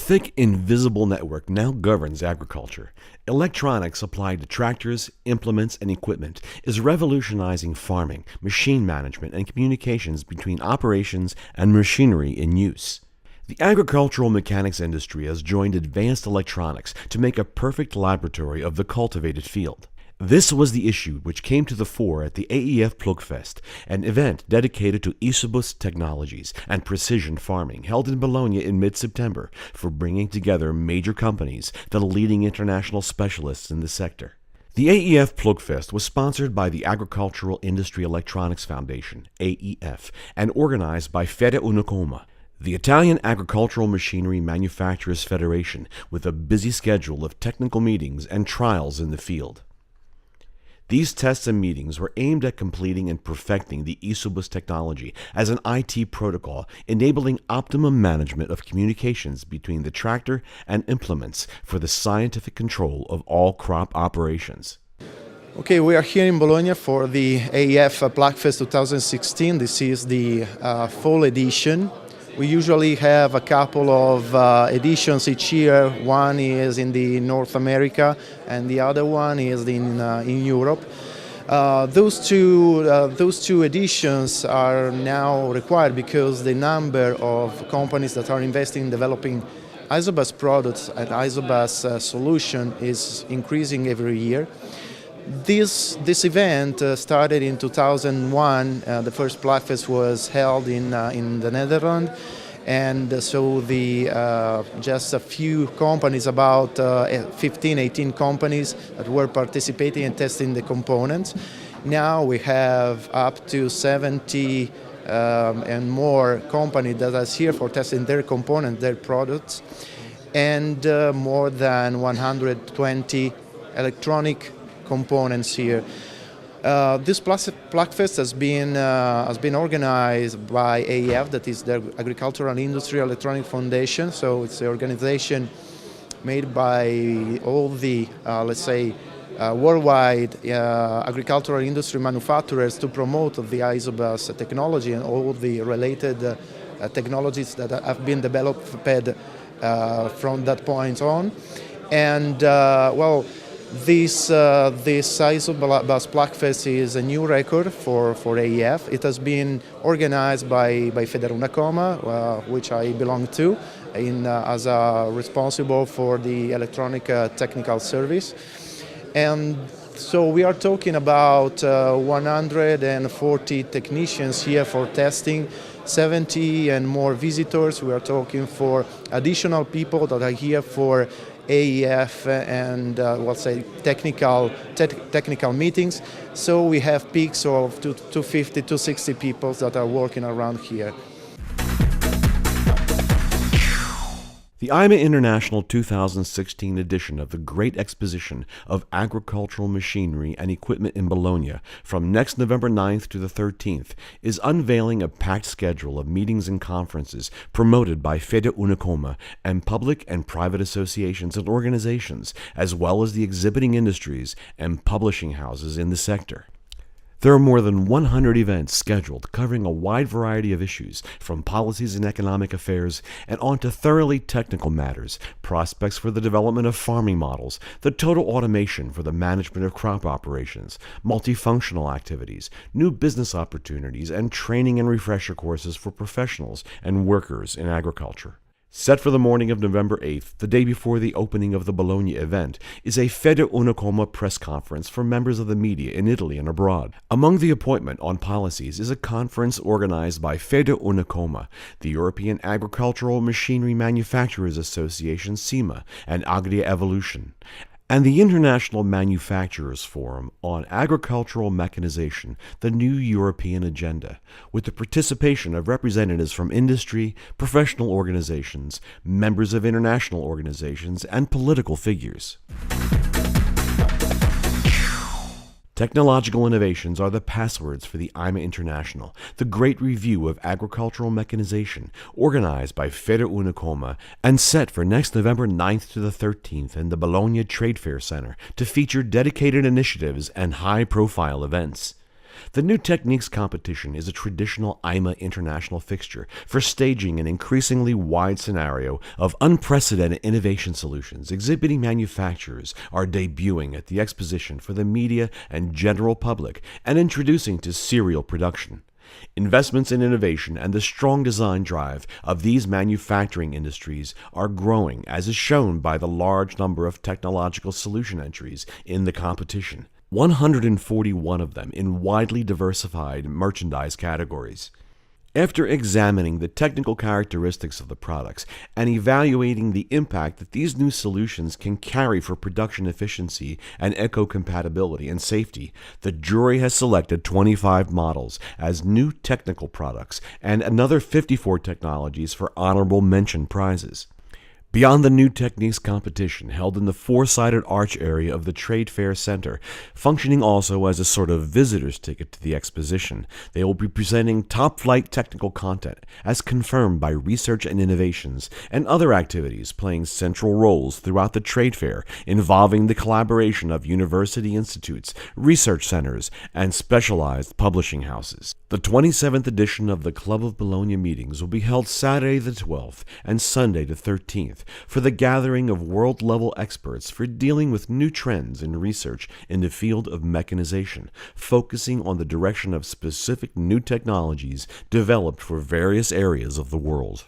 thick, invisible network now governs agriculture. Electronics applied to tractors, implements, and equipment is revolutionizing farming, machine management, and communications between operations and machinery in use. The agricultural mechanics industry has joined advanced electronics to make a perfect laboratory of the cultivated field. This was the issue which came to the fore at the AEF Plugfest, an event dedicated to Isobus technologies and precision farming held in Bologna in mid-September for bringing together major companies, the leading international specialists in the sector. The AEF Plugfest was sponsored by the Agricultural Industry Electronics Foundation, AEF, and organized by FederUnacoma, the Italian Agricultural Machinery Manufacturers Federation, with a busy schedule of technical meetings and trials in the field. These tests and meetings were aimed at completing and perfecting the Isobus technology as an IT protocol, enabling optimum management of communications between the tractor and implements for the scientific control of all crop operations. Okay, we are here in Bologna for the AEF Plugfest 2016. This is the fall edition. We usually have a couple of editions each year. One is in the North America and the other one is in Europe. Those two editions are now required because the number of companies that are investing in developing Isobus products and Isobus solution is increasing every year. This event started in 2001. The first Plugfest was held in the Netherlands, and so just a few companies, about 15, 18 companies that were participating and testing the components. Now we have up to 70 and more companies that are here for testing their components, their products, and more than 120 electronic components here. This Plugfest has been organized by AEF, that is the Agricultural Industry Electronic Foundation. So it's an organization made by all the, let's say, worldwide agricultural industry manufacturers to promote the Isobus technology and all the related technologies that have been developed from that point on. And well, This Isobus Plugfest is a new record for AEF. It has been organized by FederUnacoma, which I belong to, as responsible for the electronic technical service. And so we are talking about 140 technicians here for testing, 70 and more visitors. We are talking for additional people that are here for AEF and let's say technical meetings. So we have peaks of 250, 260 people that are working around here. The IMA International 2016 edition of the Great Exposition of Agricultural Machinery and Equipment in Bologna from next November 9th to the 13th is unveiling a packed schedule of meetings and conferences promoted by FederUnacoma and public and private associations and organizations, as well as the exhibiting industries and publishing houses in the sector. There are more than 100 events scheduled covering a wide variety of issues, from policies and economic affairs and on to thoroughly technical matters, prospects for the development of farming models, the total automation for the management of crop operations, multifunctional activities, new business opportunities, and training and refresher courses for professionals and workers in agriculture. Set for the morning of November 8th, the day before the opening of the Bologna event, is a FederUnacoma press conference for members of the media in Italy and abroad. Among the appointment on policies is a conference organized by FederUnacoma, the European Agricultural Machinery Manufacturers Association (SEMA), and Agria Evolution, and the International Manufacturers Forum on Agricultural Mechanization, the New European Agenda, with the participation of representatives from industry, professional organizations, members of international organizations, and political figures. Technological innovations are the passwords for the IMA International, the great review of agricultural mechanization, organized by FederUnacoma and set for next November 9th to the 13th in the Bologna Trade Fair Center to feature dedicated initiatives and high-profile events. The New Techniques competition is a traditional IMA international fixture for staging an increasingly wide scenario of unprecedented innovation solutions. Exhibiting manufacturers are debuting at the exposition for the media and general public and introducing to serial production. Investments in innovation and the strong design drive of these manufacturing industries are growing, as is shown by the large number of technological solution entries in the competition, 141 of them in widely diversified merchandise categories. After examining the technical characteristics of the products and evaluating the impact that these new solutions can carry for production efficiency and eco-compatibility and safety, the jury has selected 25 models as new technical products and another 54 technologies for honorable mention prizes. Beyond the New Techniques competition, held in the four-sided arch area of the Trade Fair Center, functioning also as a sort of visitor's ticket to the exposition, they will be presenting top-flight technical content as confirmed by research and innovations and other activities playing central roles throughout the trade fair, involving the collaboration of university institutes, research centers, and specialized publishing houses. The 27th edition of the Club of Bologna meetings will be held Saturday the 12th and Sunday the 13th for the gathering of world-level experts for dealing with new trends in research in the field of mechanization, focusing on the direction of specific new technologies developed for various areas of the world.